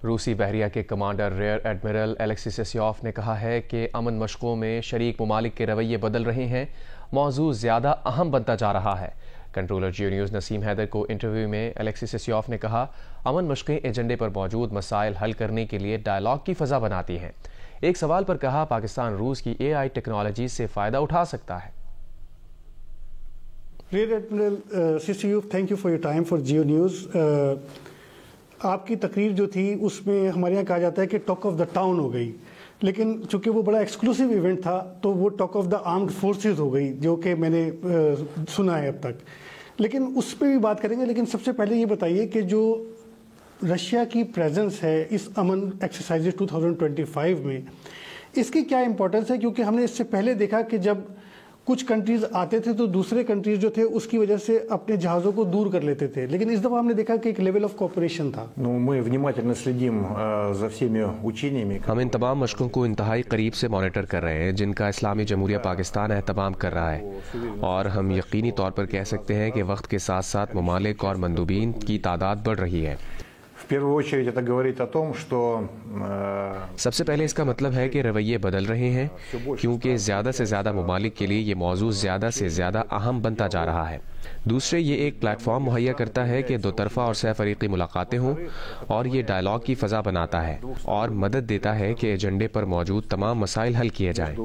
روسی بحریہ کے کمانڈر ریئر ایڈمرل الیکسی سیسیوف نے کہا ہے کہ امن مشقوں میں شریک ممالک کے رویے بدل رہے ہیں، موضوع زیادہ اہم بنتا جا رہا ہے۔ کنٹرولر جیو نیوز نسیم حیدر کو انٹرویو میں الیکسی سیسیوف نے کہا، امن مشقیں ایجنڈے پر موجود مسائل حل کرنے کے لیے ڈائیلاگ کی فضا بناتی ہیں۔ ایک سوال پر کہا، پاکستان روس کی AI ٹیکنالوجی سے فائدہ اٹھا سکتا ہے۔ ریئر ایڈمرل سیسیوف، thank you for your time for Geo News. آپ کی تقریر جو تھی اس میں ہمارے یہاں کہا جاتا ہے کہ ٹاک آف دا ٹاؤن ہو گئی، لیکن چونکہ وہ بڑا ایکسکلوسیو ایونٹ تھا تو وہ talk of the armed forces ہو گئی، جو کہ میں نے سنا ہے اب تک، لیکن اس پہ بھی بات کریں گے۔ لیکن سب سے پہلے یہ بتائیے کہ جو رشیا کی پریزنس ہے اس امن ایکسرسائز 2025 میں، اس کی کیا امپورٹنس ہے؟ کیونکہ ہم نے اس سے پہلے دیکھا کہ جب کچھ کنٹریز آتے تھے تو دوسرے کنٹریز جو تھے اس کی وجہ سے اپنے جہازوں کو دور کر لیتے تھے، لیکن اس دفعہ ہم نے دیکھا کہ ایک لیول آف کوآپریشن تھا۔ ہم ان تمام مشقوں کو انتہائی قریب سے مانیٹر کر رہے ہیں جن کا اسلامی جمہوریہ پاکستان اہتمام کر رہا ہے، اور ہم یقینی طور پر کہہ سکتے ہیں کہ وقت کے ساتھ ساتھ ممالک اور مندوبین کی تعداد بڑھ رہی ہے۔ سب سے پہلے اس کا مطلب ہے کہ رویے بدل رہے ہیں، کیونکہ زیادہ سے زیادہ ممالک کے لیے یہ موضوع زیادہ سے زیادہ اہم بنتا جا رہا ہے۔ دوسرے، یہ ایک پلیٹ فارم مہیا کرتا ہے کہ دو طرفہ اور سہ فریقی ملاقاتیں ہوں، اور یہ ڈائیلاگ کی فضا بناتا ہے اور مدد دیتا ہے کہ ایجنڈے پر موجود تمام مسائل حل کیے جائیں۔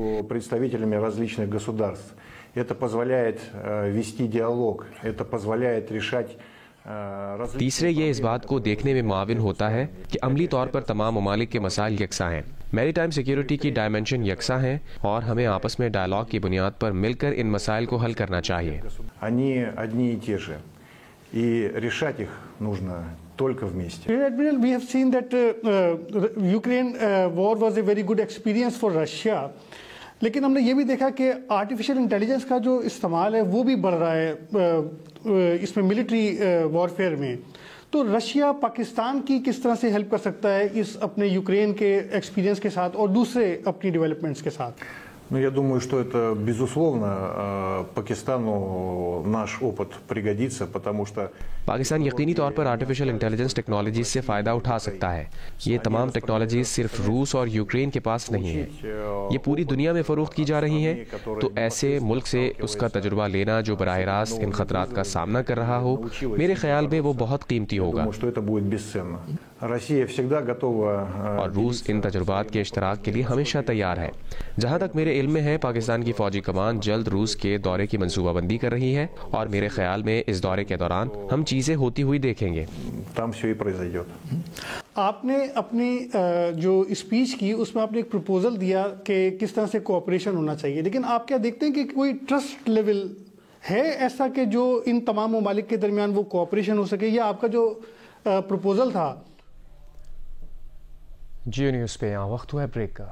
تیسرے، یہ اس بات کو دیکھنے میں معاون ہوتا ہے کہ عملی طور پر تمام ممالک کے مسائل یکساں ہیں، میری ٹائم سیکیورٹی کی ڈائمنشن یکساں ہیں، اور ہمیں آپس میں ڈائیلاگ کی بنیاد پر مل کر ان مسائل کو حل کرنا چاہیے۔ Admiral, we have seen that Ukraine war was a very good experience for Russia. لیکن ہم نے یہ بھی دیکھا کہ آرٹیفیشل انٹیلیجنس کا جو استعمال ہے وہ بھی بڑھ رہا ہے اس میں ملٹری وارفیئر میں، تو رشیا پاکستان کی کس طرح سے ہیلپ کر سکتا ہے اس اپنے یوکرین کے ایکسپیرینس کے ساتھ اور دوسرے اپنی ڈیولپمنٹس کے ساتھ؟ Я думаю, что это, безусловно, Пакистану наш опыт пригодится, потому что پاکستان یقینی طور پر آرٹیفیشل انٹیلیجنس ٹیکنالوجیز سے فائدہ اٹھا سکتا ہے۔ یہ تمام ٹیکنالوجیز صرف روس اور یوکرین کے پاس نہیں ہیں، یہ پوری دنیا میں فروخت کی جا رہی ہیں، تو ایسے ملک سے اس کا تجربہ لینا جو براہ راست ان خطرات کا سامنا کر رہا ہو، میرے خیال میں وہ بہت قیمتی ہوگا، اور روس ان تجربات کے اشتراک کے لیے ہمیشہ تیار ہے۔ جہاں تک میرے علم میں ہے، پاکستان کی فوجی کمان جلد روس کے دورے کی منصوبہ بندی کر رہی ہے، اور میرے خیال میں اس دورے کے دوران ہم چیزیں ہوتی ہوئی دیکھیں گے۔ آپ نے اپنی جو اسپیچ کی اس میں آپ نے ایک پروپوزل دیا کہ کس طرح سے کوآپریشن ہونا چاہیے، لیکن آپ کیا دیکھتے ہیں کہ کوئی ٹرسٹ لیول ہے ایسا کہ جو ان تمام ممالک کے درمیان وہ کوآپریشن ہو سکے، یا آپ کا جو پروپوزل تھا؟ جیو نیوز پہ یہاں وقت ہوا ہے بریک کا۔